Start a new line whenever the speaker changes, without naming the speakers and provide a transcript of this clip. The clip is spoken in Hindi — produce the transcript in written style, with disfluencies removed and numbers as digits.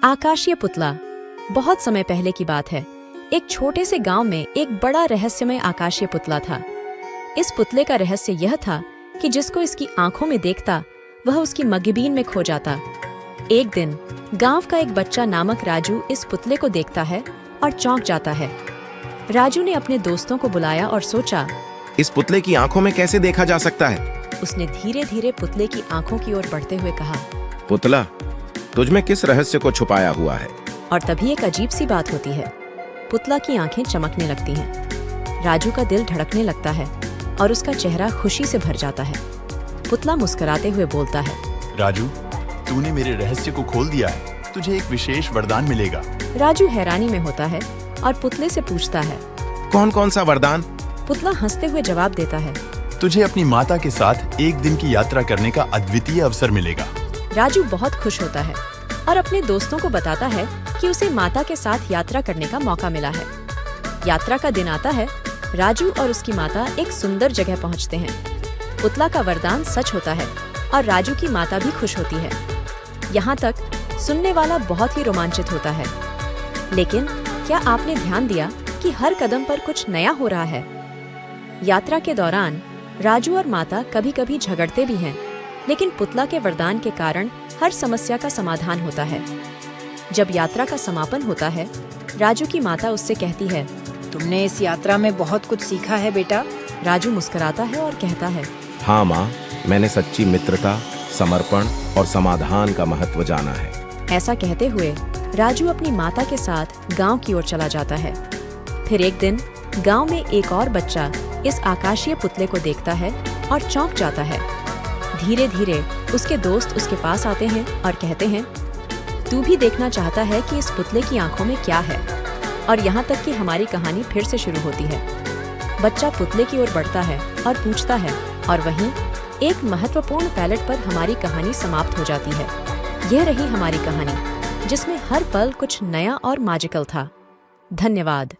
आकाशीय पुतला। बहुत समय पहले की बात है। एक छोटे से गांव में एक बड़ा रहस्यमय आकाशीय पुतला था। इस पुतले का रहस्य यह था कि जिसको इसकी आंखों में देखता वह उसकी मगबीन में खो जाता। एक दिन गांव का एक बच्चा नामक राजू इस पुतले को देखता है और चौंक जाता है। राजू ने अपने दोस्तों को बुलाया और सोचा,
इस पुतले की आंखों में कैसे देखा जा सकता है?
उसने धीरे धीरे पुतले की आंखों की ओर बढ़ते हुए कहा,
पुतला, तुझ में किस रहस्य को छुपाया हुआ है?
और तभी एक अजीब सी बात होती है। पुतला की आंखें चमकने लगती हैं। राजू का दिल धड़कने लगता है और उसका चेहरा खुशी से भर जाता है। पुतला मुस्कुराते हुए बोलता है,
राजू, तूने मेरे रहस्य को खोल दिया है। तुझे एक विशेष वरदान मिलेगा।
राजू हैरानी में होता है और पुतले से पूछता है,
कौन कौन सा वरदान?
पुतला हंसते हुए जवाब देता है,
तुझे अपनी माता के साथ एक दिन की यात्रा करने का अद्वितीय अवसर मिलेगा।
राजू बहुत खुश होता है और अपने दोस्तों को बताता है कि उसे माता के साथ यात्रा करने का मौका मिला है। यात्रा का दिन आता है। राजू और उसकी माता एक सुंदर जगह पहुंचते हैं। पुतला का वरदान सच होता है और राजू की माता भी खुश होती है। यहाँ तक सुनने वाला बहुत ही रोमांचित होता है। लेकिन क्या आपने ध्यान दिया कि हर कदम पर कुछ नया हो रहा है? यात्रा के दौरान राजू और माता कभी कभी झगड़ते भी हैं, लेकिन पुतला के वरदान के कारण हर समस्या का समाधान होता है। जब यात्रा का समापन होता है, राजू की माता उससे कहती है,
तुमने इस यात्रा में बहुत कुछ सीखा है बेटा।
राजू मुस्कुराता है और कहता है,
हाँ माँ, मैंने सच्ची मित्रता, समर्पण और समाधान का महत्व जाना है।
ऐसा कहते हुए राजू अपनी माता के साथ गांव की ओर चला जाता है। फिर एक दिन गांव में एक और बच्चा इस आकाशीय पुतले को देखता है और चौंक जाता है। धीरे धीरे उसके दोस्त उसके पास आते हैं और कहते हैं, तू भी देखना चाहता है कि इस पुतले की आंखों में क्या है? और यहाँ तक कि हमारी कहानी फिर से शुरू होती है। बच्चा पुतले की ओर बढ़ता है और पूछता है, और वहीं एक महत्वपूर्ण पैलेट पर हमारी कहानी समाप्त हो जाती है। यह रही हमारी कहानी, जिसमें हर पल कुछ नया और मैजिकल था। धन्यवाद।